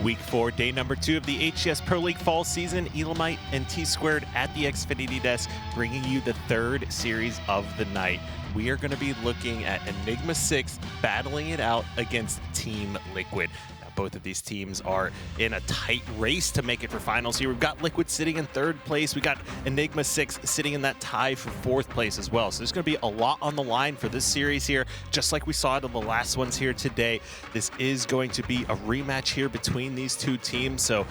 Week 4, day number 2 of the HCS Pro League fall season. Elamite and T-Squared at the Xfinity desk, bringing you the third series of the night. We are going to be looking at Enigma6 battling it out against Team Liquid. Both of these teams are in a tight race to make it for finals here. We've got Liquid sitting in 3rd place. We got Enigma6 sitting in that tie for 4th place as well. So there's going to be a lot on the line for this series here, just like we saw it in the last ones here today. This is going to be a rematch here between these two teams, so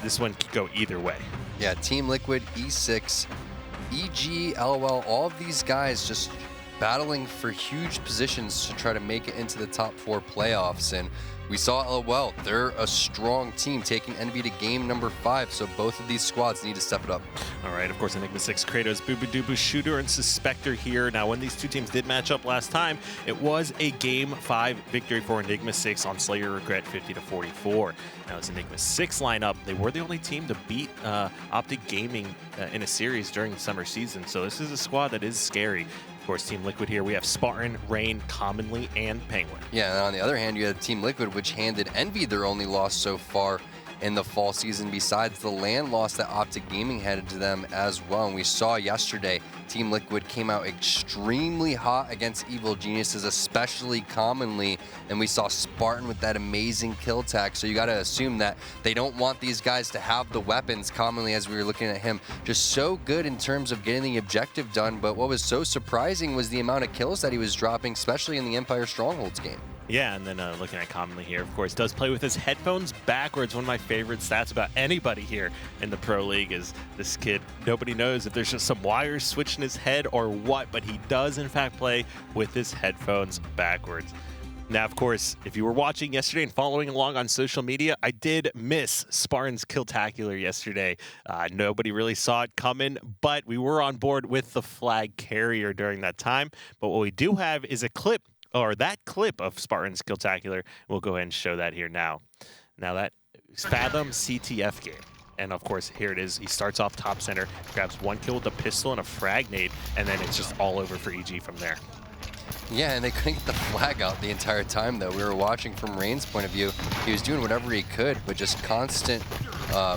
this one could go either way. Yeah, Team Liquid, E6, EG, LOL, all of these guys just battling for huge positions to try to make it into the top 4 playoffs. And we saw LOL, they're a strong team taking Envy to game number 5, so both of these squads need to step it up. All right, of course, Enigma6, Kratos, Boobadooboo, Shooter, and Suspector here. Now, when these two teams did match up last time, it was a game 5 victory for Enigma6 on Slayer Regret 50-44. Now, as Enigma6 lineup, they were the only team to beat Optic Gaming in a series during the summer season, so this is a squad that is scary. Of course, Team Liquid here, we have Spartan, Rain, Commonly, and Penguin. Yeah, and on the other hand, you had Team Liquid, which handed Envy their only loss so far in the fall season, besides the land loss that Optic Gaming handed to them as well. And we saw yesterday, Team Liquid came out extremely hot against Evil Geniuses, especially Commonly, and we saw Spartan with that amazing kill tag. So you got to assume that they don't want these guys to have the weapons. Commonly, as we were looking at him, just so good in terms of getting the objective done, but what was so surprising was the amount of kills that he was dropping, especially in the Empire Strongholds game. Yeah, and then looking at Commonly here, of course, does play with his headphones backwards. One of my favorite stats about anybody here in the Pro League is this kid, nobody knows if there's just some wires switching his head or what, but he does, in fact, play with his headphones backwards. Now, of course, if you were watching yesterday and following along on social media, I did miss Spartan's Killtacular yesterday. Nobody really saw it coming, but we were on board with the flag carrier during that time. But what we do have is a clip, or that clip of Spartan's Killtacular. We'll go ahead and show that here now. Now that Fathom CTF game. And of course, here it is. He starts off top center, grabs 1 kill with a pistol and a frag nade, and then it's just all over for EG from there. Yeah, and they couldn't get the flag out the entire time, though. We were watching from Rain's point of view. He was doing whatever he could, but just constant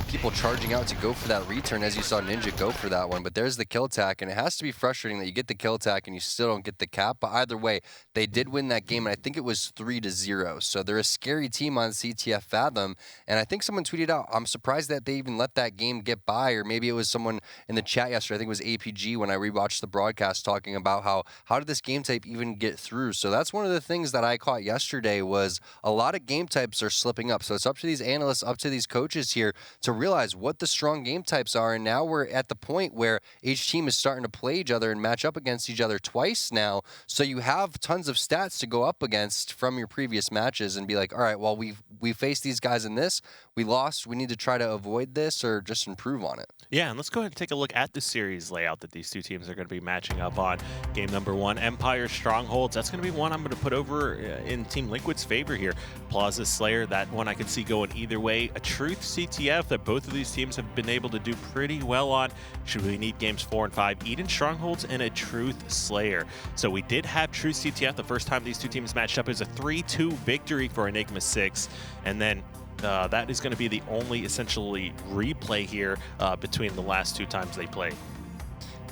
people charging out to go for that return, as you saw Ninja go for that one. But there's the kill tack, and it has to be frustrating that you get the kill tack and you still don't get the cap. But either way, they did win that game, and I think it was 3-0. So they're a scary team on CTF Fathom. And I think someone tweeted out, I'm surprised that they even let that game get by, or maybe it was someone in the chat yesterday, I think it was APG, when I rewatched the broadcast, talking about how did this game type even get through. So that's one of the things that I caught yesterday, was a lot of game types are slipping up. So it's up to these analysts, up to these coaches here to realize what the strong game types are. And now we're at the point where each team is starting to play each other and match up against each other twice now. So you have tons of stats to go up against from your previous matches and be like, all right, well, we faced these guys in this, we lost, we need to try to avoid this or just improve on it. Yeah, and let's go ahead and take a look at the series layout that these two teams are going to be matching up on. Game number 1, Empire Strongholds. That's going to be one I'm going to put over in Team Liquid's favor here. Plaza Slayer, that one I could see going either way. A Truth CTF that both of these teams have been able to do pretty well on. Should we need games 4 and 5, Eden Strongholds and a Truth Slayer. So we did have Truth CTF the first time these two teams matched up. It was a 3-2 victory for Enigma6, and then that is going to be the only essentially replay here between the last 2 times they played.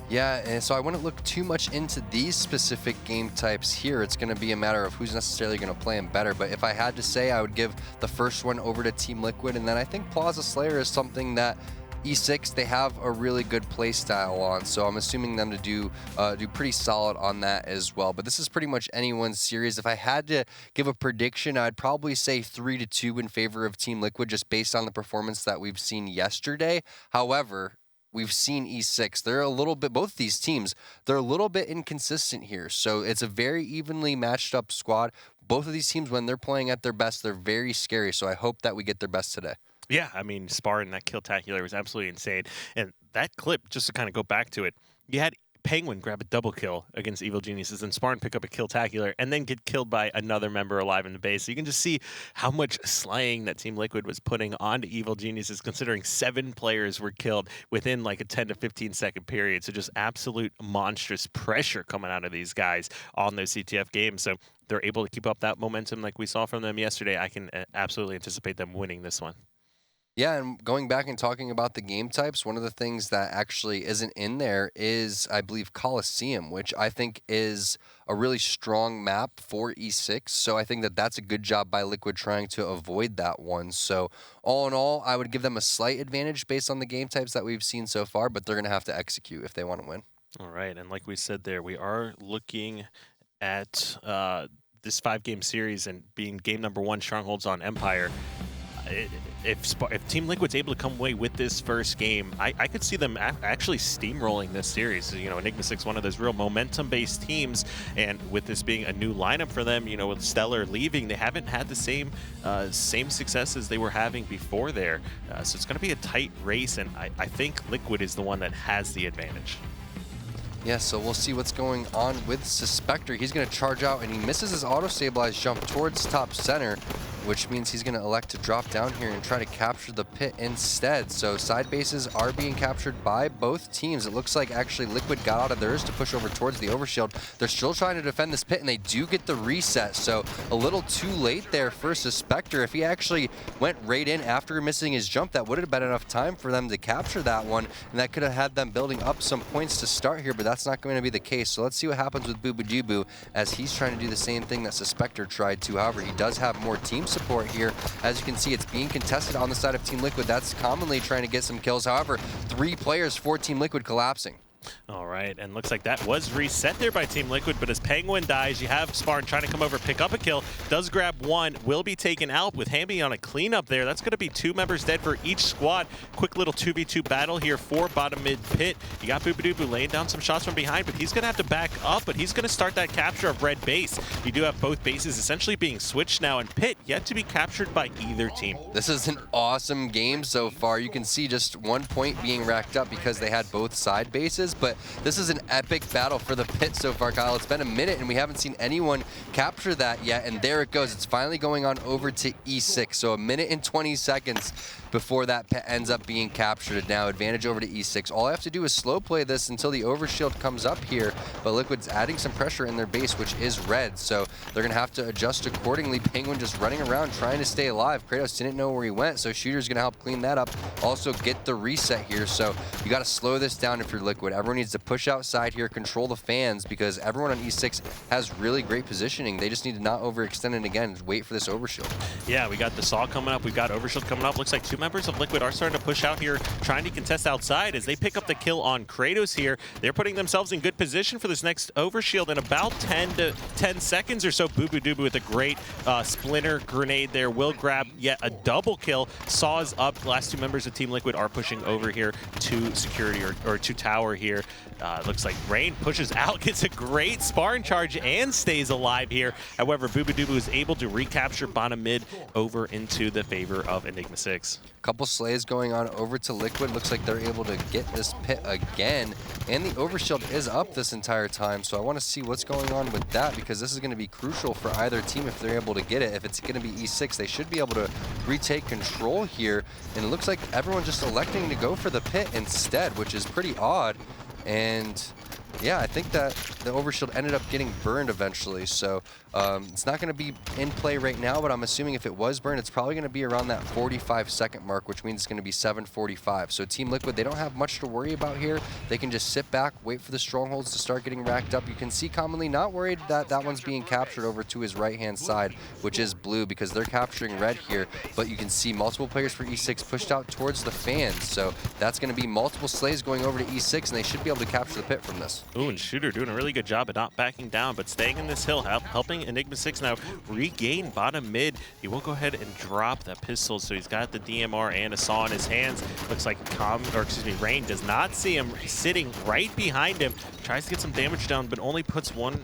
Yeah, and so I wouldn't look too much into these specific game types here. It's going to be a matter of who's necessarily going to play them better. But if I had to say, I would give the first one over to Team Liquid. And then I think Plaza Slayer is something that E6, they have a really good play style on. So I'm assuming them to do pretty solid on that as well. But this is pretty much anyone's series. If I had to give a prediction, I'd probably say 3-2 in favor of Team Liquid, just based on the performance that we've seen yesterday. However, we've seen E6. They're a little bit, both these teams, they're a little bit inconsistent here. So it's a very evenly matched up squad. Both of these teams, when they're playing at their best, they're very scary. So I hope that we get their best today. Yeah, I mean, Spartan, that Killtacular was absolutely insane. And that clip, just to kind of go back to it, you had Penguin grab a double kill against Evil Geniuses and Spartan pick up a kill-tacular and then get killed by another member alive in the base. So you can just see how much slaying that Team Liquid was putting onto Evil Geniuses, considering 7 players were killed within like a 10 to 15 second period. So just absolute monstrous pressure coming out of these guys on those CTF games. So they're able to keep up that momentum like we saw from them yesterday. I can absolutely anticipate them winning this one. Yeah, and going back and talking about the game types, one of the things that actually isn't in there is, I believe, Coliseum, which I think is a really strong map for E6. So I think that that's a good job by Liquid trying to avoid that one. So all in all, I would give them a slight advantage based on the game types that we've seen so far, but they're going to have to execute if they want to win. All right, and like we said there, we are looking at this 5-game series and being game number 1, Strongholds on Empire. If Team Liquid's able to come away with this first game, I could see them actually steamrolling this series. You know, Enigma6, one of those real momentum-based teams, and with this being a new lineup for them, you know, with Stellar leaving, they haven't had the same successes they were having before there. So it's going to be a tight race, and I think Liquid is the one that has the advantage. Yeah, so we'll see what's going on with Suspector. He's going to charge out, and he misses his auto-stabilized jump towards top center, which means he's going to elect to drop down here and try to capture the pit instead. So side bases are being captured by both teams. It looks like actually Liquid got out of theirs to push over towards the overshield. They're still trying to defend this pit, and they do get the reset. So a little too late there for Suspector. If he actually went right in after missing his jump, that would have been enough time for them to capture that one, and that could have had them building up some points to start here, but that's not going to be the case. So let's see what happens with Boobadooboo as he's trying to do the same thing that Suspector tried to. However, he does have more team support here. As you can see, it's being contested on the side of Team Liquid. That's commonly trying to get some kills. However, 3 players for Team Liquid collapsing. All right, and looks like that was reset there by Team Liquid, but as Penguin dies, you have Spartan trying to come over, pick up a kill, does grab one, will be taken out with Hamby on a cleanup there. That's going to be 2 members dead for each squad. Quick little 2v2 battle here for bottom mid pit. You got Boobadooboo laying down some shots from behind, but he's going to have to back up, but he's going to start that capture of red base. You do have both bases essentially being switched now, and pit yet to be captured by either team. This is an awesome game so far. You can see just 1 point being racked up because they had both side bases, but this is an epic battle for the pit so far, Kyle. It's been a minute and we haven't seen anyone capture that yet, and there it goes. It's finally going on over to E6. So a minute and 20 seconds before that pit ends up being captured. Now advantage over to E6. All I have to do is slow play this until the overshield comes up here, but Liquid's adding some pressure in their base, which is red, so they're going to have to adjust accordingly. Penguin just running around trying to stay alive. Kratos didn't know where he went, so Shooter's going to help clean that up. Also get the reset here, so you got to slow this down if you're Liquid. Everyone needs to push outside here, control the fans, because everyone on E6 has really great positioning. They just need to not overextend it again. Wait for this overshield. Yeah, we got the Saw coming up. We've got overshield coming up. Looks like 2 members of Liquid are starting to push out here, trying to contest outside as they pick up the kill on Kratos here. They're putting themselves in good position for this next overshield in about 10 seconds or so. Boobadooboo with a great splinter grenade there will grab yet a double kill. Saw's up. The last 2 members of Team Liquid are pushing over here to security or to tower here. Looks like Rain pushes out, gets a great Spartan charge and stays alive here. However, Boobadooboo is able to recapture bottom mid over into the favor of Enigma6. Couple slays going on over to Liquid. Looks like they're able to get this pit again, and the overshield is up this entire time, so I want to see what's going on with that, because this is going to be crucial for either team if they're able to get it. If it's going to be E6, they should be able to retake control here, and it looks like everyone just electing to go for the pit instead, which is pretty odd. And yeah, I think that the overshield ended up getting burned eventually, so it's not going to be in play right now, but I'm assuming if it was burned, it's probably going to be around that 45-second mark, which means it's going to be 7:45. So Team Liquid, they don't have much to worry about here. They can just sit back, wait for the strongholds to start getting racked up. You can see commonly not worried that that one's being captured over to his right-hand side, which is blue, because they're capturing red here, but you can see multiple players for E6 pushed out towards the fans, so that's going to be multiple slays going over to E6, and they should be able to capture the pit from this. Ooh, and Shooter doing a really good job at not backing down, but staying in this hill, helping Enigma6 now regain bottom mid. He will go ahead and drop that pistol, so he's got the DMR and a Saw in his hands. Looks like Rain does not see him, sitting right behind him. Tries to get some damage down, but only puts one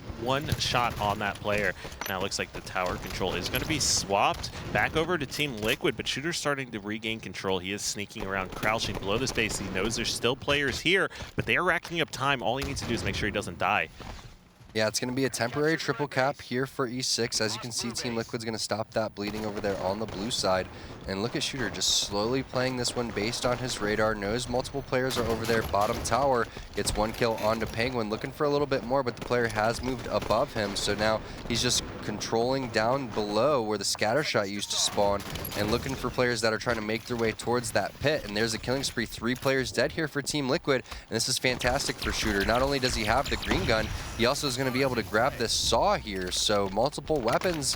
shot on that player. Now it looks like the tower control is going to be swapped back over to Team Liquid, but Shooter's starting to regain control. He is sneaking around, crouching below the space. He knows there's still players here, but they are racking up time. All he needs to to do is make sure he doesn't die. Yeah, it's going to be a temporary triple cap here for E6. As you can see, Team Liquid's going to stop that bleeding over there on the blue side. And look at Shooter just slowly playing this one based on his radar. Knows multiple players are over there. Bottom tower gets 1 kill onto Penguin. Looking for a little bit more, but the player has moved above him. So now he's just controlling down below where the scatter shot used to spawn and looking for players that are trying to make their way towards that pit. And there's a killing spree. 3 players dead here for Team Liquid. And this is fantastic for Shooter. Not only does he have the green gun, he also is going to be able to grab this saw here. So multiple weapons.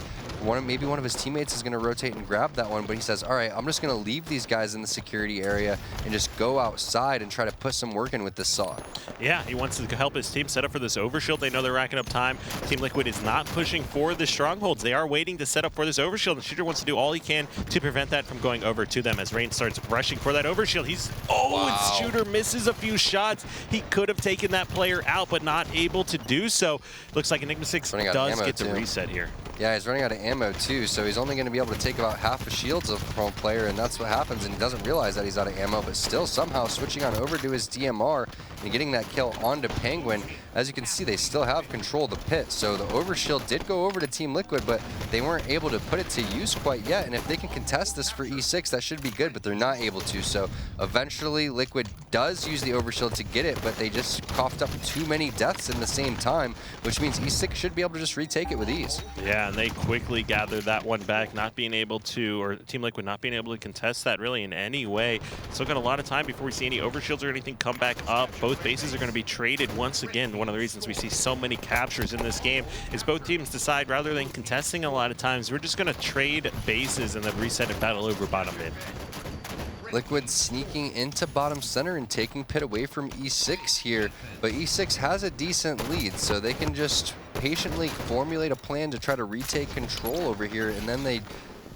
Maybe one of his teammates is going to rotate and grab that one, but he says, all right, I'm just going to leave these guys in the security area and just go outside and try to put some work in with this saw. Yeah, he wants to help his team set up for this overshield. They know they're racking up time. Team Liquid is not pushing for the strongholds. They are waiting to set up for this overshield, and Shooter wants to do all he can to prevent that from going over to them as Rain starts rushing for that overshield. And Shooter misses a few shots. He could have taken that player out, but not able to do so. Looks like Enigma6 does get to reset here. Yeah, he's running out of ammo too, so he's only going to be able to take about half the shields of a player, and that's what happens, and he doesn't realize that he's out of ammo, but still somehow switching on over to his DMR and getting that kill onto Penguin. As you can see, they still have control of the pit, so the overshield did go over to Team Liquid, but they weren't able to put it to use quite yet, and if they can contest this for E6, that should be good, but they're not able to, so eventually Liquid does use the overshield to get it, but they just coughed up too many deaths in the same time, which means E6 should be able to just retake it with ease. Yeah, and they quickly gathered that one back, not being able to, or Team Liquid not being able to contest that really in any way. Still got a lot of time before we see any overshields or anything come back up. Both bases are going to be traded once again. One of the reasons we see so many captures in this game is both teams decide, rather than contesting a lot of times, we're just going to trade bases and then reset and battle over bottom mid. Liquid sneaking into bottom center and taking pit away from E6 here, but E6 has a decent lead, so they can just patiently formulate a plan to try to retake control over here, and then they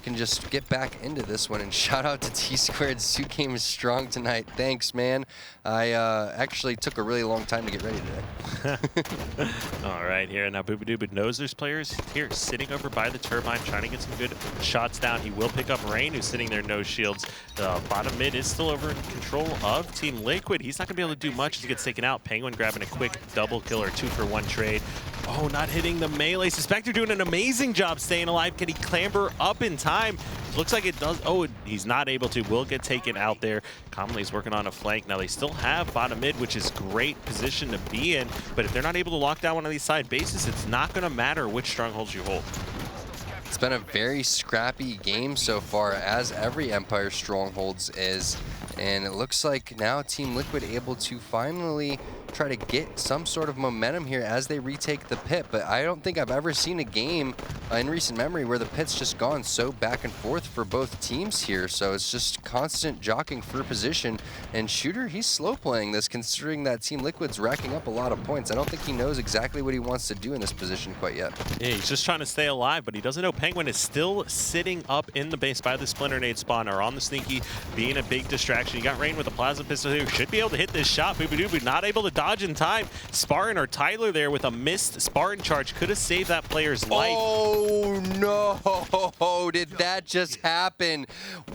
can just get back into this one. And shout out to T-Squared. Su came strong tonight. Thanks, man. I actually took a really long time to get ready today. All right, here now Boobadooba knows there's players here sitting over by the turbine trying to get some good shots down. He will pick up Rain, who's sitting there no shields. The bottom mid is still over in control of Team Liquid. He's not gonna be able to do much as he gets taken out. Penguin grabbing a quick double kill or 2-for-1 trade. Oh, not hitting the melee. Suspector doing an amazing job staying alive. Can he clamber up in time? Looks like it does. Oh, he's not able to. Will get taken out there. Commonly's working on a flank. Now they still have bottom mid, which is great position to be in. But if they're not able to lock down one of these side bases, it's not going to matter which strongholds you hold. It's been a very scrappy game so far, as every Empire Strongholds is. And it looks like now Team Liquid able to finally try to get some sort of momentum here as they retake the pit. But I don't think I've ever seen a game in recent memory where the pit's just gone so back and forth for both teams here. So it's just constant jockeying for position. And Shooter, he's slow playing this, considering that Team Liquid's racking up a lot of points. I don't think he knows exactly what he wants to do in this position quite yet. Yeah, he's just trying to stay alive, but he doesn't know Penguin is still sitting up in the base by the Splinter Nade spawn, or on the sneaky, being a big distraction. You got Rain with a Plaza pistol here, should be able to hit this shot. Boobadooba not able to dodge in time. Spartan or Tyler there with a missed Spartan charge could have saved that player's life. Oh no, did that just happen?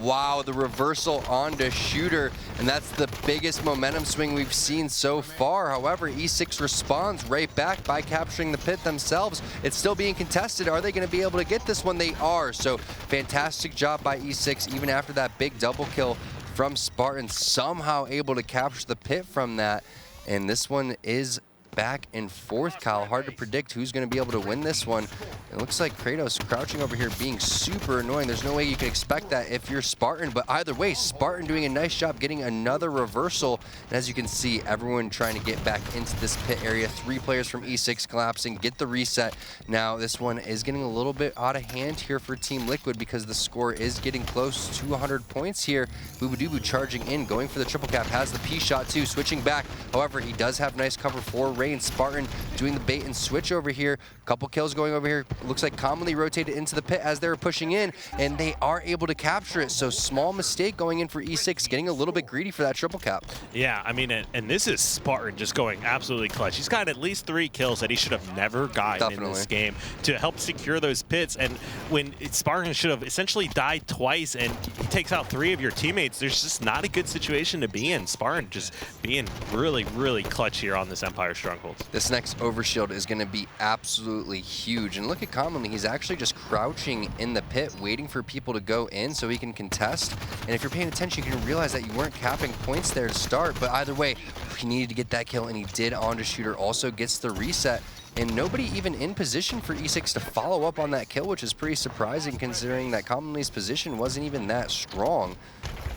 Wow, the reversal onto Shooter, and that's the biggest momentum swing we've seen so far. However, E6 responds right back by capturing the pit themselves. It's still being contested. Are they going to be able to get this one? They are. So fantastic job by E6, even after that big double kill from Spartan, somehow able to capture the pit from that. And this one is back and forth, Kyle. Hard to predict who's going to be able to win this one. It looks like Kratos crouching over here being super annoying. There's no way you can expect that if you're Spartan, but either way, Spartan doing a nice job getting another reversal. And as you can see, everyone trying to get back into this pit area. 3 players from E6 collapsing, get the reset. Now, this one is getting a little bit out of hand here for Team Liquid because the score is getting close to 100 points here. Boobadooba charging in, going for the triple cap, has the P shot too, switching back. However, he does have nice cover for Rain. Spartan doing the bait and switch over here. Couple kills going over here. Looks like commonly rotated into the pit as they were pushing in, and they are able to capture it. So small mistake going in for E6, getting a little bit greedy for that triple cap. Yeah, I mean, and this is Spartan just going absolutely clutch. He's got at least 3 kills that he should have never gotten in this game to help secure those pits. And when Spartan should have essentially died twice and he takes out 3 of your teammates, there's just not a good situation to be in. Spartan just being really, really clutch here on this Empire Stronghold. strongholds. This next overshield is going to be absolutely huge. And look at Commonly, he's actually just crouching in the pit, waiting for people to go in so he can contest. And if you're paying attention, you can realize that you weren't capping points there to start. But either way, he needed to get that kill, and he did. Onto Shooter also gets the reset. And nobody even in position for E6 to follow up on that kill, which is pretty surprising considering that Commonly's position wasn't even that strong.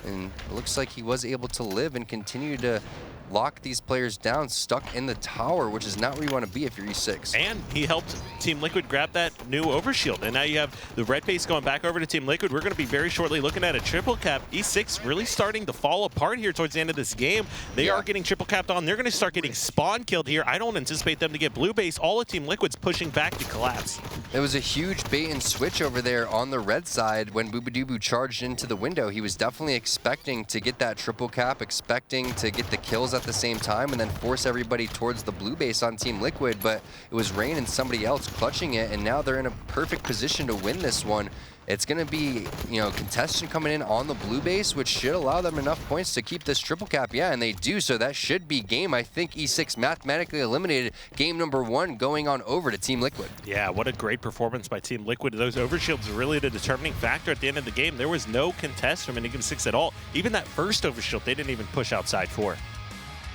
And it looks like he was able to live and continue to lock these players down, stuck in the tower, which is not where you want to be if you're E6. And he helped Team Liquid grab that new overshield. And now you have the red base going back over to Team Liquid. We're going to be very shortly looking at a triple cap. E6 really starting to fall apart here towards the end of this game. They are getting triple capped on. They're going to start getting spawn killed here. I don't anticipate them to get blue base. All of Team Liquid's pushing back to collapse. It was a huge bait and switch over there on the red side when Boobadooboo charged into the window. He was definitely expecting to get that triple cap, expecting to get the kills at the same time and then force everybody towards the blue base on Team Liquid, but it was Rain and somebody else clutching it, and now they're in a perfect position to win this one. It's going to be, you know, contestant coming in on the blue base, which should allow them enough points to keep this triple cap. Yeah, and they do, so that should be game. I think E6 mathematically eliminated game number 1, going on over to Team Liquid. Yeah, what a great performance by Team Liquid. Those overshields are really the determining factor at the end of the game. There was no contest from Enigma6 at all. Even that first overshield, they didn't even push outside for.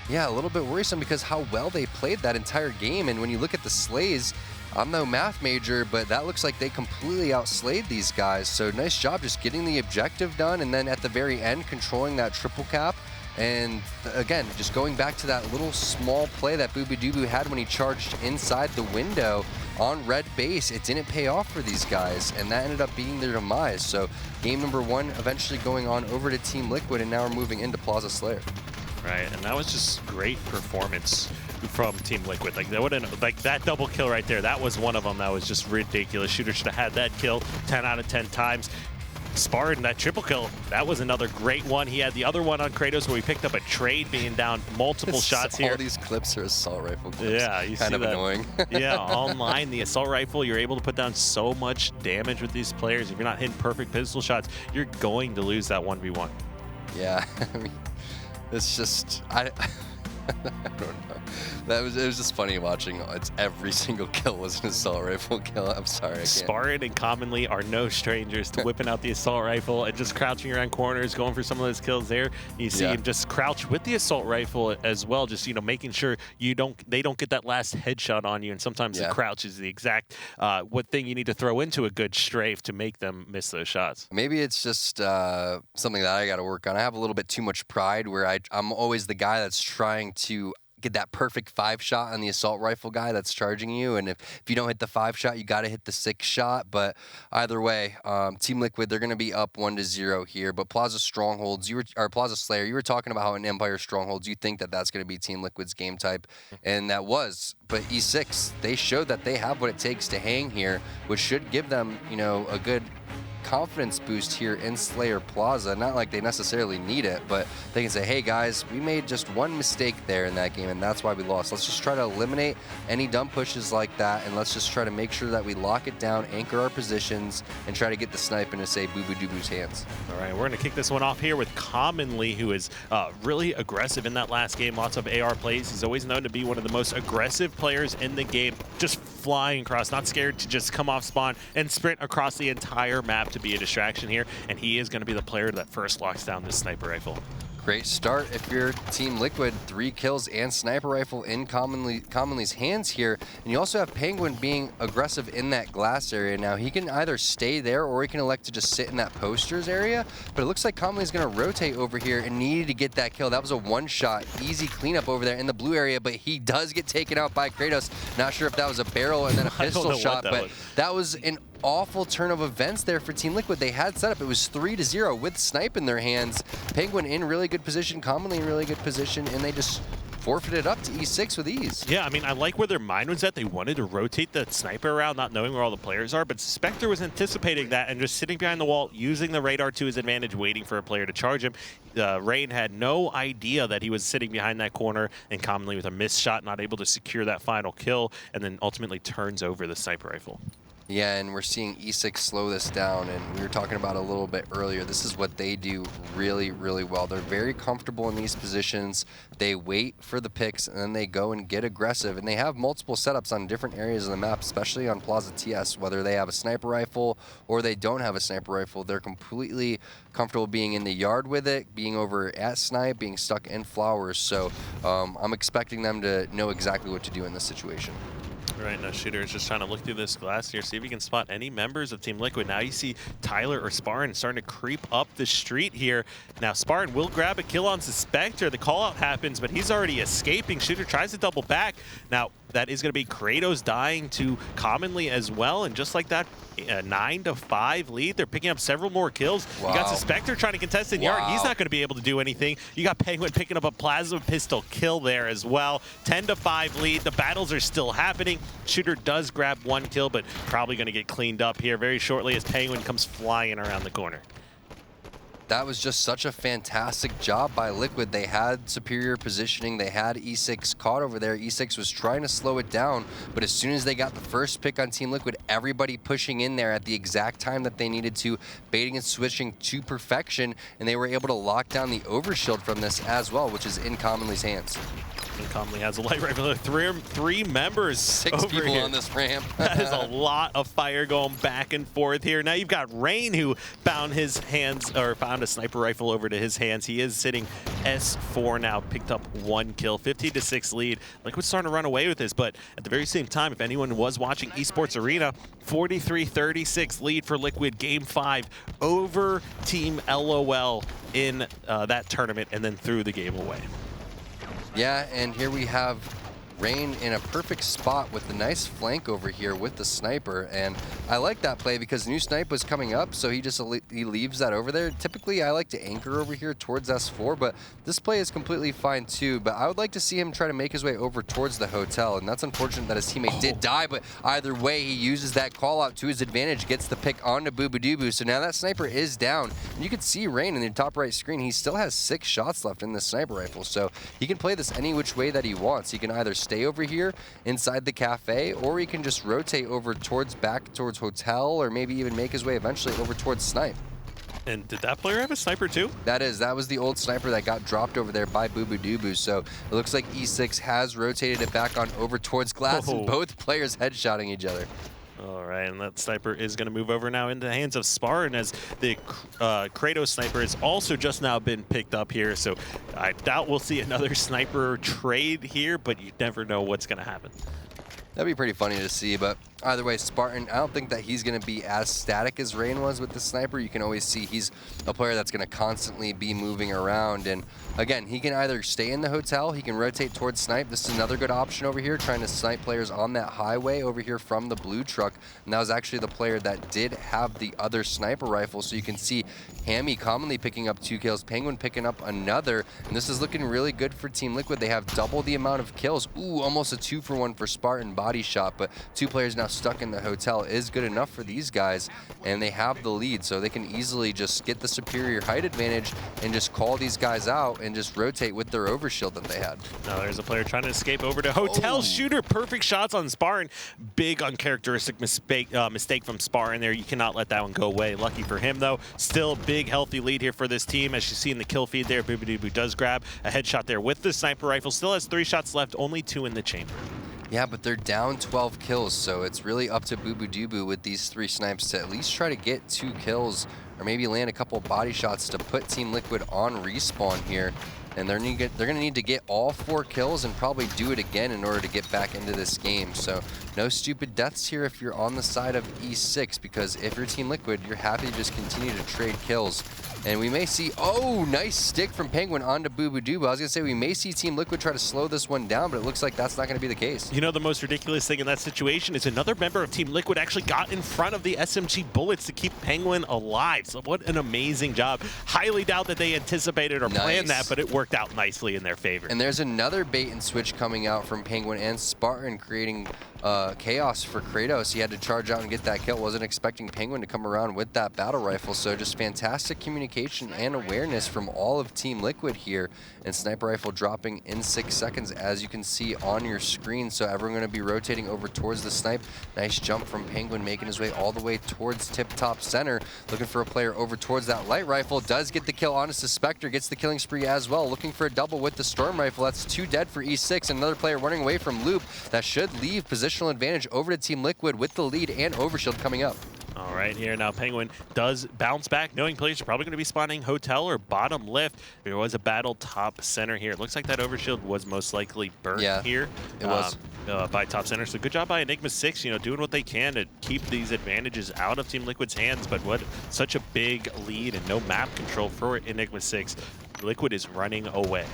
Yeah, a little bit worrisome because how well they played that entire game. And when you look at the slays, I'm no math major, but that looks like they completely outslayed these guys. So nice job just getting the objective done, and then at the very end, controlling that triple cap. And again, just going back to that little small play that Boobadooboo had when he charged inside the window on red base, it didn't pay off for these guys, and that ended up being their demise. So game number 1 eventually going on over to Team Liquid, and now we're moving into Plaza Slayer. Right, and that was just great performance from Team Liquid. Like that double kill right there, that was one of them that was just ridiculous. Shooter should have had that kill 10 out of 10 times. Spartan, that triple kill, that was another great one. He had the other one on Kratos where he picked up a trade, being down multiple shots here. All these clips are assault rifle clips. Yeah, you kind see of that. Annoying. Yeah, online, the assault rifle, you're able to put down so much damage with these players. If you're not hitting perfect pistol shots, you're going to lose that 1v1. Yeah, I mean, it's just, I don't know. It was just funny watching. It's every single kill was an assault rifle kill. I'm sorry, I can't. Spartan and Commonly are no strangers to whipping out the assault rifle and just crouching around corners, going for some of those kills there. You see him just crouch with the assault rifle as well, just, you know, making sure they don't get that last headshot on you. And sometimes the crouch is the exact what thing you need to throw into a good strafe to make them miss those shots. Maybe it's just something that I got to work on. I have a little bit too much pride where I'm always the guy that's trying to get that perfect 5 shot on the assault rifle guy that's charging you, and if you don't hit the 5 shot, you got to hit the 6 shot. But either way, Team Liquid, they're going to be up 1-0 here. But Plaza Strongholds, Plaza Slayer, you were talking about how in Empire Strongholds you think that that's going to be Team Liquid's game type, and that was. But E6, they showed that they have what it takes to hang here, which should give them, you know, a good confidence boost here in Slayer Plaza. Not like they necessarily need it, but they can say, hey guys, we made just one mistake there in that game, and that's why we lost. Let's just try to eliminate any dumb pushes like that, and let's just try to make sure that we lock it down, anchor our positions, and try to get the snipe into, say, Boobadooboo's hands. All right, we're going to kick this one off here with Commonly, who is really aggressive in that last game. Lots of AR plays. He's always known to be one of the most aggressive players in the game, just flying across, not scared to just come off spawn and sprint across the entire map to be a distraction here, and he is going to be the player that first locks down this sniper rifle. Great start if you're Team Liquid. 3 kills and sniper rifle in Commonly's hands here. And you also have Penguin being aggressive in that glass area. Now he can either stay there or he can elect to just sit in that posters area. But it looks like Commonly's going to rotate over here and needed to get that kill. That was a 1-shot, easy cleanup over there in the blue area, but he does get taken out by Kratos. Not sure if that was a barrel and then a pistol shot, but that was an awful turn of events there for Team Liquid. They had set up. It was 3-0 with snipe in their hands. Penguin in really good position, Commonly in really good position, and they just forfeited up to E6 with ease. Yeah, I mean, I like where their mind was at. They wanted to rotate the sniper around, not knowing where all the players are, but Spectre was anticipating that and just sitting behind the wall, using the radar to his advantage, waiting for a player to charge him. Rain had no idea that he was sitting behind that corner, and Commonly with a missed shot, not able to secure that final kill, and then ultimately turns over the sniper rifle. Yeah, and we're seeing E6 slow this down, and we were talking about it a little bit earlier. This is what they do really, really well. They're very comfortable in these positions. They wait for the picks, and then they go and get aggressive. And they have multiple setups on different areas of the map, especially on Plaza TS, whether they have a sniper rifle or they don't have a sniper rifle. They're completely comfortable being in the yard with it, being over at snipe, being stuck in flowers. So I'm expecting them to know exactly what to do in this situation. Right now, Shooter is just trying to look through this glass here, see if he can spot any members of Team Liquid. Now you see Tyler or Spartan starting to creep up the street here. Now Spartan will grab a kill on Suspector. The call out happens, but he's already escaping. Shooter tries to double back. Now that is going to be Kratos dying to Commonly as well, and just like that, a 9-5 lead. They're picking up several more kills. Wow. You got Suspector trying to contest in yard. He's not going to be able to do anything. You got Penguin picking up a plasma pistol kill there as well. 10-5 lead. The battles are still happening. Shooter does grab one kill, but probably going to get cleaned up here very shortly as Penguin comes flying around the corner. That was just such a fantastic job by Liquid. They had superior positioning. They had E6 caught over there. E6 was trying to slow it down, but as soon as they got the first pick on Team Liquid, everybody pushing in there at the exact time that they needed to, baiting and switching to perfection, and they were able to lock down the overshield from this as well, which is in Commonly's hands. And Commonly has a light rifle. Three members. 6 over people here on this ramp. That is a lot of fire going back and forth here. Now you've got Rain, who found his hands, or found a sniper rifle over to his hands. He is sitting S4 now, picked up one kill, 15-6 lead. Liquid's starting to run away with this, but at the very same time, if anyone was watching Esports Arena, 43-36 lead for Liquid, Game 5 over Team LOL in that tournament, and then threw the game away. Yeah, and here we have Rain in a perfect spot with the nice flank over here with the sniper, and I like that play because new snipe was coming up, so he leaves that over there. Typically, I like to anchor over here towards S4, but this play is completely fine too. But I would like to see him try to make his way over towards the hotel, and that's unfortunate that his teammate did die, but either way, he uses that call out to his advantage, gets the pick onto Boobadooboo, so now that sniper is down. And you can see Rain in the top right screen, he still has 6 shots left in this sniper rifle, so he can play this any which way that he wants. He can either stay over here inside the cafe, or he can just rotate over back towards hotel, or maybe even make his way eventually over towards snipe. And did that player have a sniper too? That was the old sniper that got dropped over there by Boobadooboo. So it looks like E6 has rotated it back on over towards glass, and both players headshotting each other. All right, and that sniper is going to move over now into the hands of Spartan, as the Kratos sniper has also just now been picked up here. So I doubt we'll see another sniper trade here, but you never know what's going to happen. That'd be pretty funny to see, but either way, Spartan, I don't think that he's going to be as static as Rain was with the sniper. You can always see he's a player that's going to constantly be moving around, and again, he can either stay in the hotel, he can rotate towards snipe. This is another good option over here, trying to snipe players on that highway over here from the blue truck, and that was actually the player that did have the other sniper rifle, so you can see Hammy Commonly picking up 2 kills, Penguin picking up another, and this is looking really good for Team Liquid. They have double the amount of kills. Ooh, almost a 2-for-1 for Spartan body shot, but 2 players now stuck in the hotel is good enough for these guys, and they have the lead, so they can easily just get the superior height advantage and just call these guys out and just rotate with their overshield that they had. Now there's a player trying to escape over to hotel. Shooter, perfect shots on Spartan. Big uncharacteristic mistake from Spartan there. You cannot let that one go away. Lucky for him though. Still big healthy lead here for this team. As you see in the kill feed there, Boobadooboo does grab a headshot there with the sniper rifle. Still has 3 shots left, only 2 in the chamber. Yeah, but they're down 12 kills, so it's really up to Boobadooboo with these 3 snipes to at least try to get 2 kills, or maybe land a couple body shots to put Team Liquid on respawn here. And they're going to need to get all 4 kills and probably do it again in order to get back into this game. So no stupid deaths here if you're on the side of E6, because if you're Team Liquid, you're happy to just continue to trade kills. And we may see, oh, nice stick from Penguin onto Boobadooboo. I was going to say we may see Team Liquid try to slow this one down, but it looks like that's not going to be the case. You know, the most ridiculous thing in that situation is another member of Team Liquid actually got in front of the SMG bullets to keep Penguin alive. So what an amazing job. Highly doubt that they anticipated or planned that, but it worked out nicely in their favor. And there's another bait and switch coming out from Penguin and Spartan, creating chaos for Kratos. He had to charge out and get that kill. Wasn't expecting Penguin to come around with that battle rifle. So just fantastic communication and awareness from all of Team Liquid here. And sniper rifle dropping in 6 seconds, as you can see on your screen. So everyone going to be rotating over towards the snipe. Nice jump from Penguin, making his way all the way towards tip-top center. Looking for a player over towards that light rifle. Does get the kill on a Suspector. Gets the killing spree as well. Looking for a double with the storm rifle. That's 2 dead for E6. Another player running away from Loop. That should leave positional advantage over to Team Liquid with the lead and overshield coming up. All right, here now Penguin does bounce back, knowing players are probably going to be spawning hotel or bottom lift. There was a battle top center here. It looks like that overshield was most likely burnt here. It was. By top center. So good job by Enigma6, you know, doing what they can to keep these advantages out of Team Liquid's hands. But what such a big lead and no map control for Enigma6. Liquid is running away.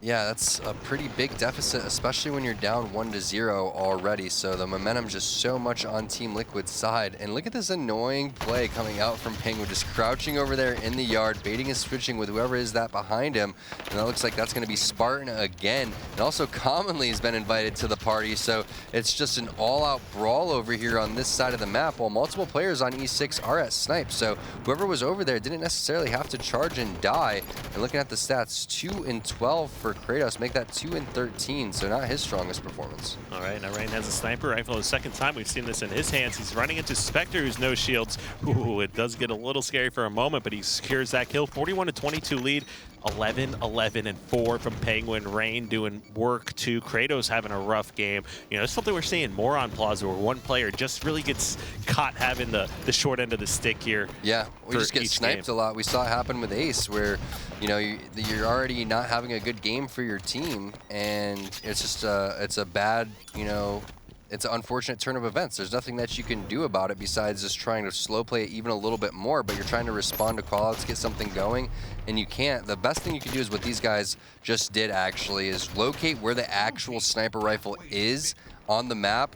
Yeah, that's a pretty big deficit, especially when you're down 1-0 already. So the momentum just so much on Team Liquid's side. And look at this annoying play coming out from Penguin, just crouching over there in the yard, baiting and switching with whoever is that behind him. And that looks like that's going to be Spartan again. And also Commonly has been invited to the party. So it's just an all-out brawl over here on this side of the map, while multiple players on E6 are at snipe. So whoever was over there didn't necessarily have to charge and die. And looking at the stats, 2 and 12 for Kratos, make that 2 and 13, so not his strongest performance. All right, now Rain has a sniper rifle. The second time we've seen this in his hands. He's running into Spectre, who's no shields. Ooh, it does get a little scary for a moment, but he secures that kill. 41-22 lead. 11-11-4 from Penguin. Rain doing work too. Kratos having a rough game. You know, it's something we're seeing more on Plaza, where one player just really gets caught having the short end of the stick here. Yeah, we just get sniped a lot. We saw it happen with Ace, where, you know, you're already not having a good game for your team, and it's just it's a bad, you know, it's an unfortunate turn of events. There's nothing that you can do about it besides just trying to slow play it even a little bit more, but you're trying to respond to callouts, get something going, and you can't. The best thing you can do is what these guys just did, actually, is locate where the actual sniper rifle is on the map,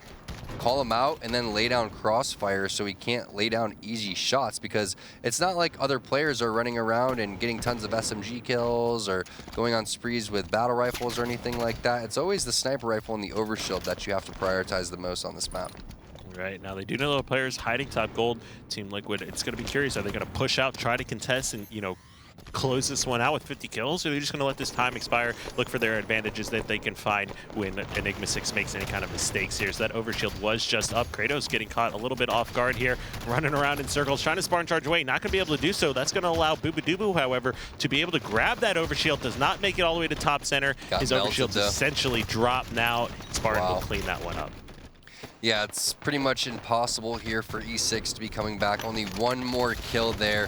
call him out, and then lay down crossfire so he can't lay down easy shots, because it's not like other players are running around and getting tons of SMG kills or going on sprees with battle rifles or anything like that. It's always the sniper rifle and the overshield that you have to prioritize the most on this map. Right, now they do know the players hiding top gold. Team Liquid, it's going to be curious. Are they going to push out, try to contest, and, you know, close this one out with 50 kills, or are they just going to let this time expire, look for their advantages that they can find when Enigma6 makes any kind of mistakes here? So that overshield was just up. Kratos getting caught a little bit off guard here, running around in circles, trying to Spartan charge away. Not going to be able to do so. That's going to allow Boobadooboo, however, to be able to grab that overshield. Does not make it all the way to top center. His overshield's essentially dropped now. Spartan will clean that one up. Yeah, it's pretty much impossible here for E6 to be coming back. Only one more kill there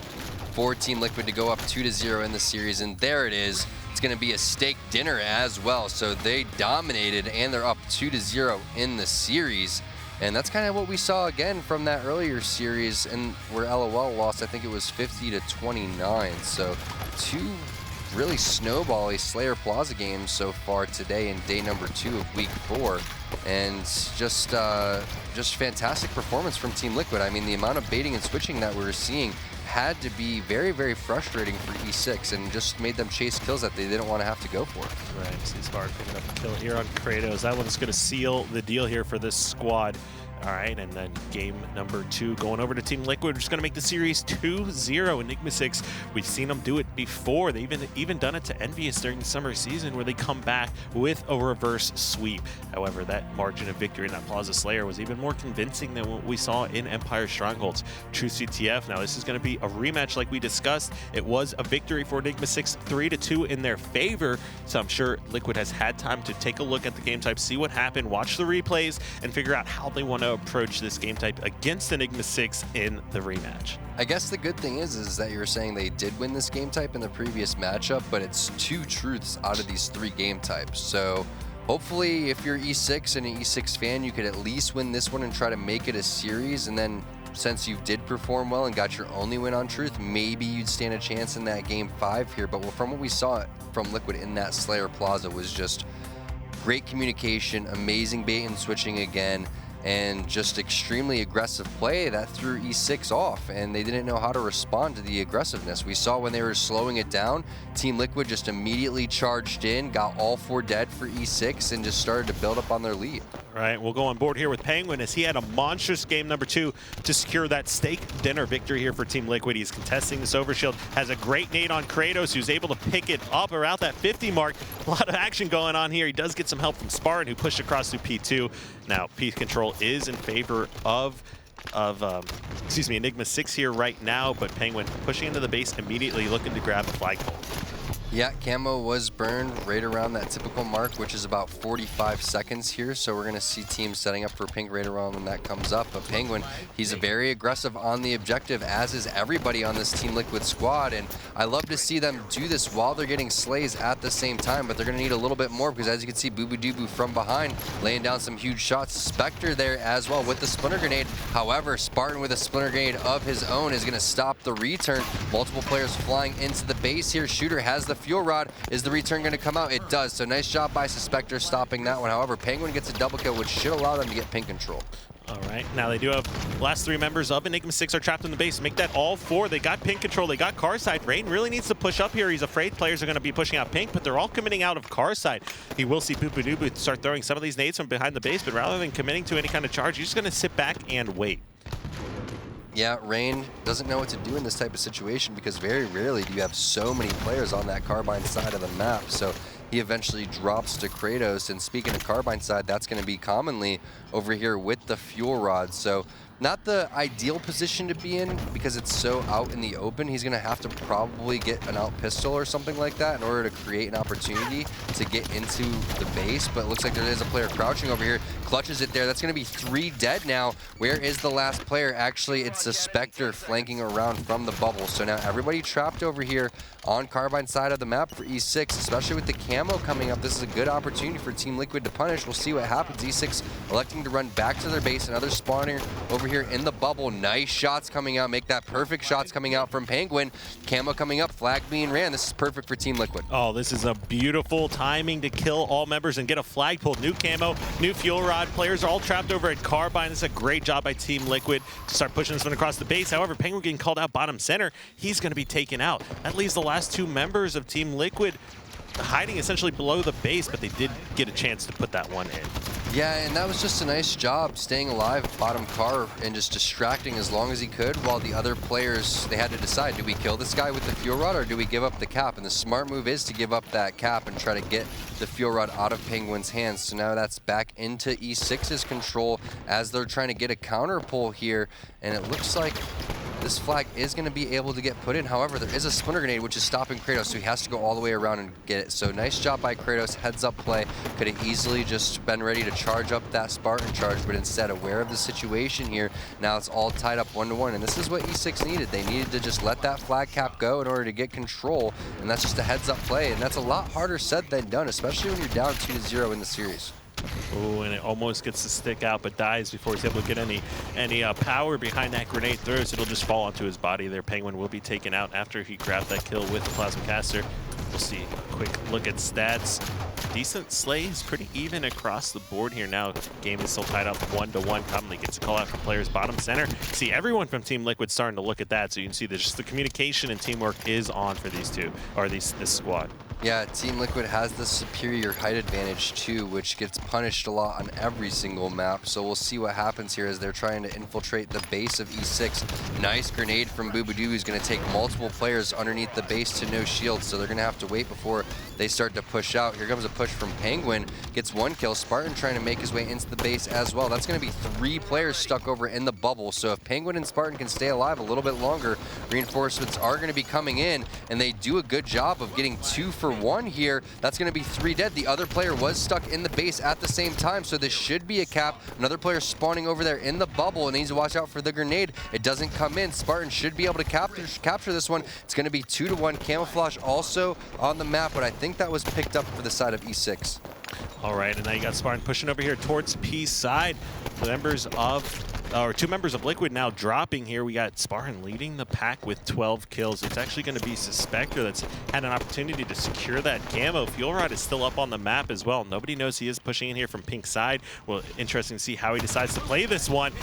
for Team Liquid to go up 2-0 in the series, and there it is. It's going to be a steak dinner as well. So they dominated, and they're up 2-0 in the series. And that's kind of what we saw again from that earlier series, and where LOL lost, I think it was 50-29. So 2 really snowbally Slayer Plaza games so far today in day number 2 of week 4. And just fantastic performance from Team Liquid. I mean, the amount of baiting and switching that we were seeing had to be very, very frustrating for E6, and just made them chase kills that they didn't want to have to go for. Right, see Spark picking up a kill here on Kratos. That one's going to seal the deal here for this squad. All right, and then game number 2 going over to Team Liquid. We're just going to make the series 2-0. Enigma6, we've seen them do it before. They've even done it to Envious during the summer season, where they come back with a reverse sweep. However, that margin of victory in that Plaza Slayer was even more convincing than what we saw in Empire Strongholds. True CTF, now this is going to be a rematch like we discussed. It was a victory for Enigma6, 3-2 in their favor. So I'm sure Liquid has had time to take a look at the game type, see what happened, watch the replays, and figure out how they want to approach this game type against Enigma6 in the rematch. I guess the good thing is that you were saying they did win this game type in the previous matchup, but it's 2 truths out of these 3 game types. So hopefully, if you're E6 and an E6 fan, you could at least win this one and try to make it a series. And then, since you did perform well and got your only win on Truth, maybe you'd stand a chance in that game 5 here. But from what we saw from Liquid in that Slayer Plaza was just great communication, amazing bait and switching again, and just extremely aggressive play that threw E6 off, and they didn't know how to respond to the aggressiveness. We saw when they were slowing it down, Team Liquid just immediately charged in, got all 4 dead for E6, and just started to build up on their lead. All right, we'll go on board here with Penguin as he had a monstrous game number 2 to secure that steak dinner victory here for Team Liquid. He's contesting this overshield, has a great nade on Kratos, who's able to pick it up around that 50 mark. A lot of action going on here. He does get some help from Spartan, who pushed across through P2. Now, P control is in favor of Enigma6 here right now, but Penguin pushing into the base immediately, looking to grab the flagpole. Yeah, camo was burned right around that typical mark, which is about 45 seconds here. So we're going to see teams setting up for pink right around when that comes up. But Penguin, he's very aggressive on the objective, as is everybody on this Team Liquid squad. And I love to see them do this while they're getting slays at the same time. But they're going to need a little bit more because, as you can see, Boo from behind laying down some huge shots. Spectre there as well with the splinter grenade. However, Spartan with a splinter grenade of his own is going to stop the return. Multiple players flying into the base here. Shooter has the fuel rod. Is the return going to come out? It does. So nice job by Suspector stopping that one. However, Penguin gets a double kill, which should allow them to get pink control. All right, now they do have the last 3 members of Enigma6 are trapped in the base. Make that all 4. They got pink control. They got car side. Rain really needs to push up here. He's afraid players are going to be pushing out pink, but they're all committing out of car side. He will see Boo start throwing some of these nades from behind the base, but rather than committing to any kind of charge, he's just going to sit back and wait. Yeah, Rain doesn't know what to do in this type of situation because very rarely do you have so many players on that Carbine side of the map. So he eventually drops to Kratos, and speaking of Carbine side, that's going to be commonly over here with the fuel rod. So not the ideal position to be in because it's so out in the open. He's going to have to probably get an out pistol or something like that in order to create an opportunity to get into the base. But it looks like there is a player crouching over here. Clutches it there. That's going to be 3 dead now. Where is the last player? Actually, it's a Spectre flanking around from the bubble. So now everybody trapped over here on Carbine side of the map for E6, especially with the camo coming up. This is a good opportunity for Team Liquid to punish. We'll see what happens. E6 electing to run back to their base. Another spawner over here in the bubble. Nice shots coming out. Make that perfect shots coming out from Penguin. Camo coming up. Flag being ran. This is perfect for Team Liquid. Oh, this is a beautiful timing to kill all members and get a flag pull. New camo, new fuel rod. Players are all trapped over at Carbine. This is a great job by Team Liquid to start pushing this one across the base. However, Penguin getting called out bottom center. He's going to be taken out. That leaves the last 2 members of Team Liquid hiding essentially below the base, but they did get a chance to put that one in. Yeah, and that was just a nice job staying alive bottom car and just distracting as long as he could, while the other players, they had to decide, do we kill this guy with the fuel rod or do we give up the cap? And the smart move is to give up that cap and try to get the fuel rod out of Penguin's hands. So now that's back into E6's control as they're trying to get a counter pull here, and it looks like this flag is going to be able to get put in. However, there is a splinter grenade which is stopping Kratos, so he has to go all the way around and get it. So nice job by Kratos. Heads up play. Could have easily just been ready to charge up that Spartan charge, but instead aware of the situation here. Now it's all tied up 1-1, and this is what E6 needed. They needed to just let that flag cap go in order to get control, and that's just a heads up play, and that's a lot harder said than done, especially when you're down 2-0 in the series. Oh, and it almost gets to stick out, but dies before he's able to get any power behind that grenade throws. It'll just fall onto his body there. Penguin will be taken out after he grabbed that kill with the plasma caster. We'll see a quick look at stats. Decent slays, pretty even across the board here now. Game is still tied up 1-1. Commonly gets a call out from players bottom center. See everyone from Team Liquid starting to look at that, so you can see that just the communication and teamwork is on for these two, or this squad. Yeah, Team Liquid has the superior height advantage too, which gets punished a lot on every single map. So we'll see what happens here as they're trying to infiltrate the base of E6. Nice grenade from Boobadoo, who's going to take multiple players underneath the base to no shield. So they're going to have to wait before they start to push out. Here comes a push from Penguin. Gets 1 kill. Spartan trying to make his way into the base as well. That's going to be 3 players stuck over in the bubble. So if Penguin and Spartan can stay alive a little bit longer, reinforcements are going to be coming in, and they do a good job of getting 2 for 1 here. That's going to be 3 dead. The other player was stuck in the base at the same time, so this should be a cap. Another player spawning over there in the bubble and needs to watch out for the grenade. It doesn't come in. Spartan should be able to capture this one. It's going to be 2-1. Camouflage also on the map, but I think that was picked up for the side of E6. All right, and now you got Spartan pushing over here towards P side. The members of or 2 members of Liquid now dropping here. We got Spartan leading the pack with 12 kills. It's actually going to be Suspector that's had an opportunity to secure that camo. Fuel Rod is still up on the map as well. Nobody knows he is pushing in here from pink side. Well, interesting to see how he decides to play this one.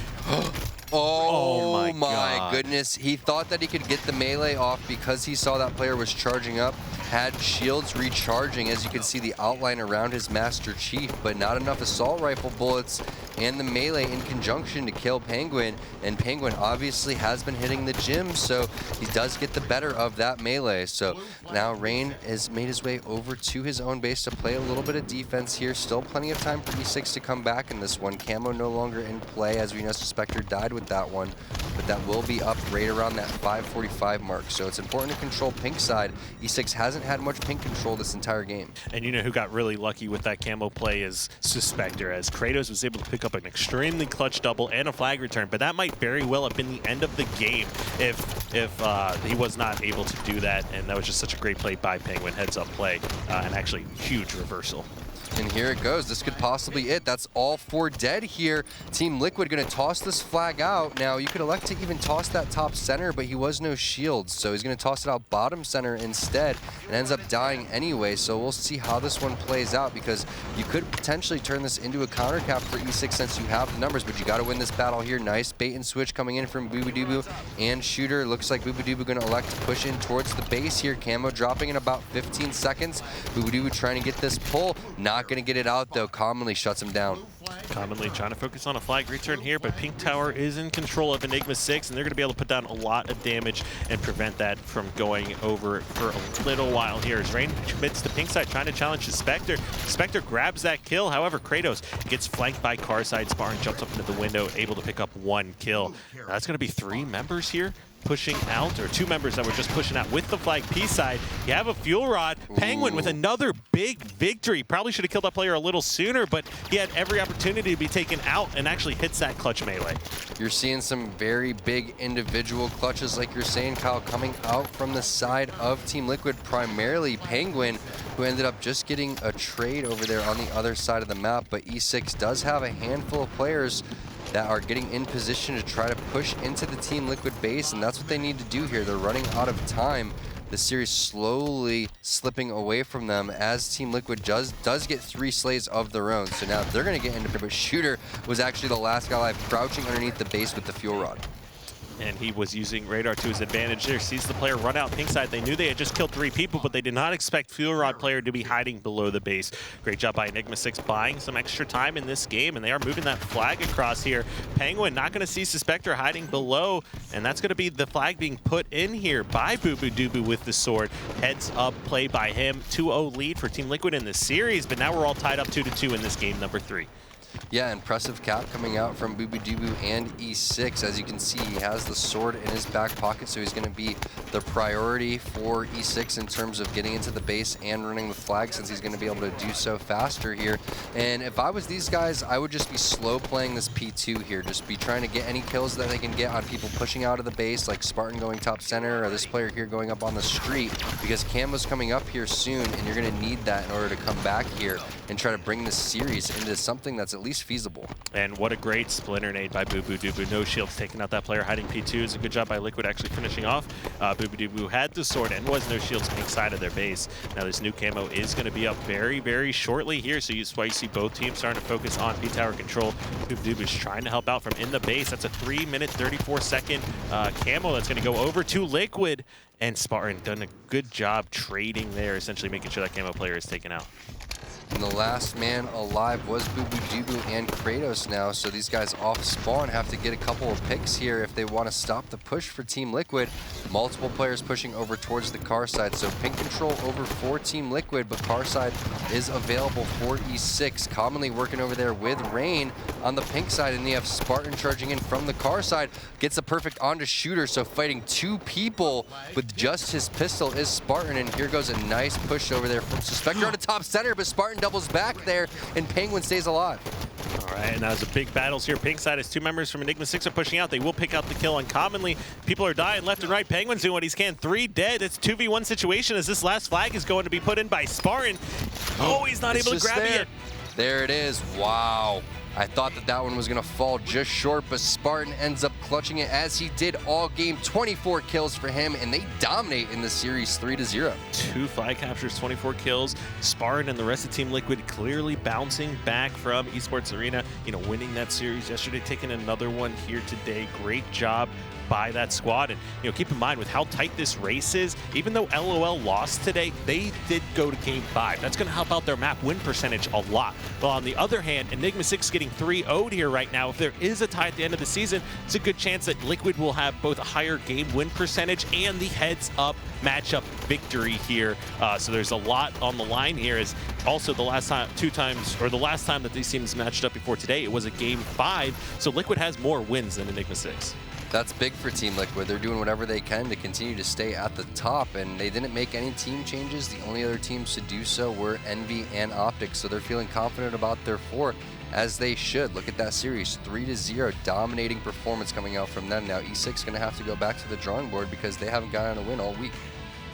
Oh my goodness. He thought that he could get the melee off because he saw that player was charging up, had shields recharging, as you can see the outline around his Master Chief, but not enough assault rifle bullets and the melee in conjunction to kill Penguin. And Penguin obviously has been hitting the gym, so he does get the better of that melee. So now Rain has made his way over to his own base to play a little bit of defense here. Still plenty of time for E6 to come back in this one. Camo no longer in play, as we know Suspector died with that one, but that will be up right around that 5:45 mark. So it's important to control pink side. E6 hasn't had much pink control this entire game. And you know who got really lucky with that camo play is Suspector, as Kratos was able to pick up an extremely clutch double and a flag return, but that might very well have been the end of the game if he was not able to do that. And that was just such a great play by Penguin, heads up play, and actually huge reversal. And here it goes. This could possibly it. That's all 4 dead here. Team Liquid going to toss this flag out. Now, you could elect to even toss that top center, but he was no shields. So he's going to toss it out bottom center instead and ends up dying anyway. So we'll see how this one plays out, because you could potentially turn this into a counter cap for E6 since you have the numbers, but you got to win this battle here. Nice bait and switch coming in from Boobadooboo and Shooter. Looks like Boobadooboo going to elect to push in towards the base here. Camo dropping in about 15 seconds. Boobadooboo trying to get this pull. Not going to get it out though. Commonly shuts him down. Commonly trying to focus on a flag return here, but Pink Tower is in control of Enigma6, and they're going to be able to put down a lot of damage and prevent that from going over for a little while here. As Rain commits to pink side, trying to challenge Spectre. Spectre grabs that kill. However, Kratos gets flanked by car side. Spartan jumps up into the window, able to pick up 1 kill. Now, that's going to be 3 members here pushing out, or 2 members that were just pushing out with the flag P side. You have a Fuel Rod. Penguin with another big victory. Probably should have killed that player a little sooner, but he had every opportunity to be taken out and actually hits that clutch melee. You're seeing some very big individual clutches, like you're saying, Kyle, coming out from the side of Team Liquid, primarily Penguin, who ended up just getting a trade over there on the other side of the map. But E6 does have a handful of players that are getting in position to try to push into the Team Liquid base, and that's what they need to do here. They're running out of time. The series slowly slipping away from them as Team Liquid does get 3 slays of their own. So now they're going to get into it, but Shooter was actually the last guy alive, crouching underneath the base with the Fuel Rod. And he was using radar to his advantage there. Sees the player run out pink side. They knew they had just killed 3 people, but they did not expect Fuel Rod player to be hiding below the base. Great job by Enigma6 buying some extra time in this game, and they are moving that flag across here. Penguin not going to see Suspector hiding below, and that's going to be the flag being put in here by Boobadooboo with the sword. Heads up play by him. 2-0 lead for Team Liquid in this series, but now we're all tied up 2-2 in this game number 3. Yeah, impressive cap coming out from Boobadooboo and E6. As you can see, he has the sword in his back pocket, so he's going to be the priority for E6 in terms of getting into the base and running the flag, since he's going to be able to do so faster here. And if I was these guys, I would just be slow playing this P2 here. Just be trying to get any kills that they can get on people pushing out of the base, like Spartan going top center, or this player here going up on the street, because Camo's coming up here soon, and you're going to need that in order to come back here and try to bring this series into something that's at least feasible. And what a great splinter nade by Boobadooboo. No shields taking out that player hiding P2. It's a good job by Liquid actually finishing off. Boobadooboo had the sword and was no shields pink side of their base. Now this new camo is going to be up very, very shortly here, so that's why you see both teams starting to focus on P-Tower control. Boobadooboo's trying to help out from in the base. That's a 3-minute, 34-second camo that's going to go over to Liquid. And Spartan done a good job trading there, essentially making sure that camo player is taken out. And the last man alive was Boobadooboo and Kratos now, so these guys off spawn have to get a couple of picks here if they want to stop the push for Team Liquid. Multiple players pushing over towards the car side, so pink control over for Team Liquid, but car side is available for E6. Commonly working over there with Rain on the pink side, and you have Spartan charging in from the car side. Gets the perfect onto Shooter, so fighting 2 people with just his pistol is Spartan, and here goes a nice push over there from Suspector on the top center, but Spartan doubles back there, and Penguin stays alive. All right, and now there's a big battles here. Pink side is 2 members from Enigma6 are pushing out. They will pick out the kill uncommonly. People are dying left and right. Penguin's doing what he can. 3 dead. It's a 2v1 situation as this last flag is going to be put in by Spartan. Oh, he's not able to grab it. There it is. Wow. I thought that one was going to fall just short, but Spartan ends up clutching it as he did all game. 24 kills for him, and they dominate in the series 3-0. 2 flag captures, 24 kills. Spartan and the rest of Team Liquid clearly bouncing back from Esports Arena, winning that series yesterday, taking another one here today. Great job by that squad. And keep in mind with how tight this race is, even though LOL lost today, they did go to game 5. That's going to help out their map win percentage a lot. But on the other hand, Enigma6 getting 3-0'd here right now. If there is a tie at the end of the season, it's a good chance that Liquid will have both a higher game win percentage and the heads-up matchup victory here. So there's a lot on the line here. As also the last time that these teams matched up before today, it was a game 5. So Liquid has more wins than Enigma6. That's big for Team Liquid. They're doing whatever they can to continue to stay at the top, and they didn't make any team changes. The only other teams to do so were Envy and Optic, so they're feeling confident about their 4, as they should. Look at that series, 3-0, dominating performance coming out from them. Now E6 going to have to go back to the drawing board because they haven't gotten a win all week.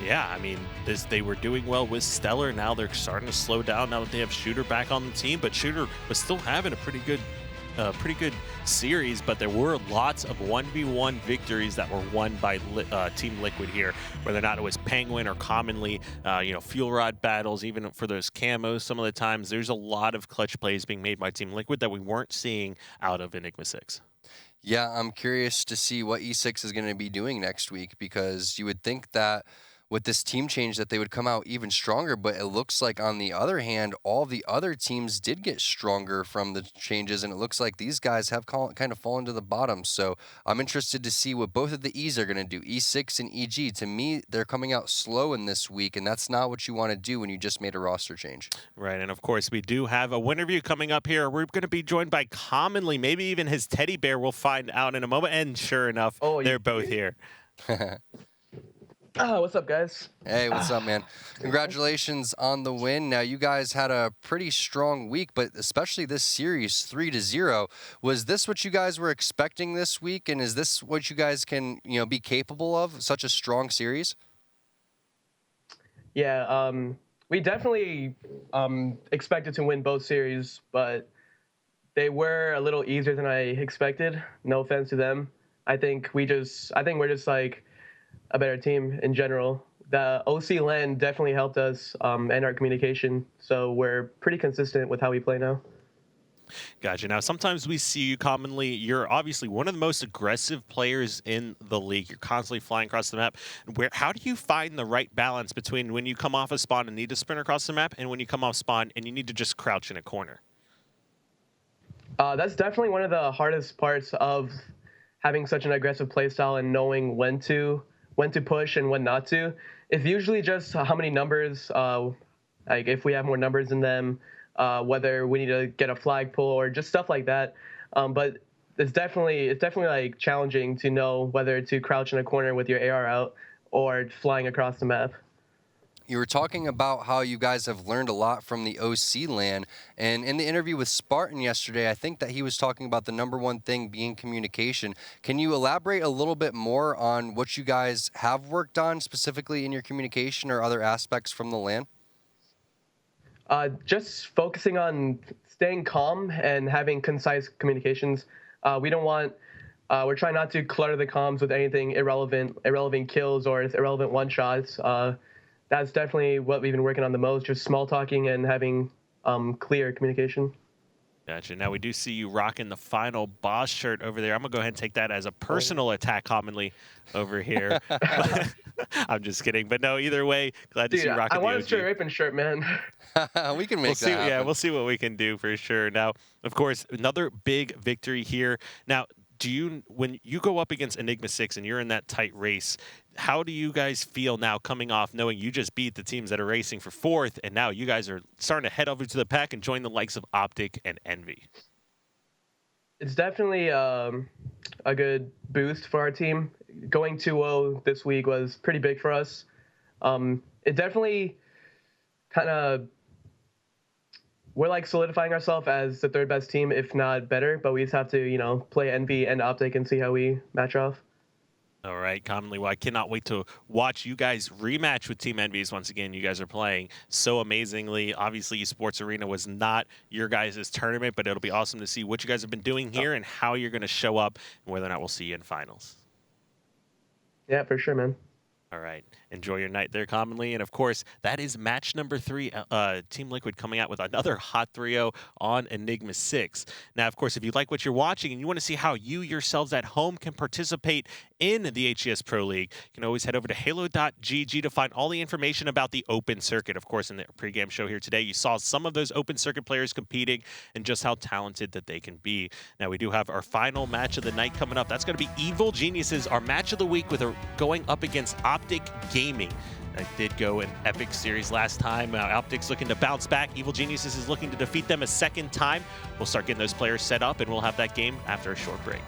Yeah, I mean, they were doing well with Stellar. Now they're starting to slow down now that they have Shooter back on the team, but Shooter was still having a pretty good series, but there were lots of 1v1 victories that were won by Team Liquid here, whether or not it was Penguin or commonly, fuel rod battles, even for those camos. Some of the times there's a lot of clutch plays being made by Team Liquid that we weren't seeing out of Enigma6. Yeah, I'm curious to see what E6 is going to be doing next week, because you would think that with this team change that they would come out even stronger, but it looks like on the other hand, all the other teams did get stronger from the changes, and it looks like these guys have kind of fallen to the bottom. So I'm interested to see what both of the E's are going to do, E6 and EG. To me, they're coming out slow in this week, and that's not what you want to do when you just made a roster change. Right, and of course, we do have a winner view coming up here. We're going to be joined by commonly, maybe even his teddy bear. We'll find out in a moment, and sure enough, they're both here. What's up, guys? Hey, what's up, man? Congratulations on the win. Now, you guys had a pretty strong week, but especially this series, 3-0. Was this what you guys were expecting this week, and is this what you guys can, be capable of, such a strong series? Yeah, we definitely expected to win both series, but they were a little easier than I expected. No offense to them. I think we're just like a better team in general. The OC LAN definitely helped us and our communication, so we're pretty consistent with how we play now. Gotcha. Now, sometimes we see you commonly, you're obviously one of the most aggressive players in the league. You're constantly flying across the map. How do you find the right balance between when you come off a spawn and need to sprint across the map and when you come off spawn and you need to just crouch in a corner? That's definitely one of the hardest parts of having such an aggressive playstyle and knowing when to push and when not to. It's usually just how many numbers, like if we have more numbers in them, whether we need to get a flag pull or just stuff like that. But it's definitely like challenging to know whether to crouch in a corner with your AR out or flying across the map. You were talking about how you guys have learned a lot from the OC LAN, and in the interview with Spartan yesterday, I think that he was talking about the #1 thing being communication. Can you elaborate a little bit more on what you guys have worked on specifically in your communication or other aspects from the LAN? Just focusing on staying calm and having concise communications. We're trying not to clutter the comms with anything irrelevant kills or irrelevant one-shots. That's definitely what we've been working on the most, just small talking and having clear communication. Gotcha. Now, we do see you rocking the final boss shirt over there. I'm going to go ahead and take that as a personal attack commonly over here. I'm just kidding. But no, either way, glad to see you rocking the OG. I want a straight ripping shirt, man. We can make that happen. Yeah, we'll see what we can do for sure. Now, of course, another big victory here. Now, when you go up against Enigma6 and you're in that tight race, how do you guys feel now coming off knowing you just beat the teams that are racing for 4th, and now you guys are starting to head over to the pack and join the likes of Optic and Envy? It's definitely a good boost for our team. Going 2-0 this week was pretty big for us. It definitely kind of, we're like solidifying ourselves as the 3rd best team, if not better, but we just have to, play Envy and Optic and see how we match off. All right, commonly, well, I cannot wait to watch you guys rematch with Team Envies once again. You guys are playing so amazingly. Obviously, Esports Arena was not your guys' tournament, but it'll be awesome to see what you guys have been doing here and how you're going to show up and whether or not we'll see you in finals. Yeah, for sure, man. All right. Enjoy your night there, commonly. And of course, that is match number 3. Team Liquid coming out with another hot 3-0 on Enigma6. Now, of course, if you like what you're watching and you want to see how you yourselves at home can participate in the HCS Pro League, you can always head over to halo.gg to find all the information about the open circuit. Of course, in the pregame show here today, you saw some of those open circuit players competing and just how talented that they can be. Now, we do have our final match of the night coming up. That's going to be Evil Geniuses, our match of the week, with going up against Optic Gaming. That did go an epic series last time. Optic's looking to bounce back. Evil Geniuses is looking to defeat them a second time. We'll start getting those players set up, and we'll have that game after a short break.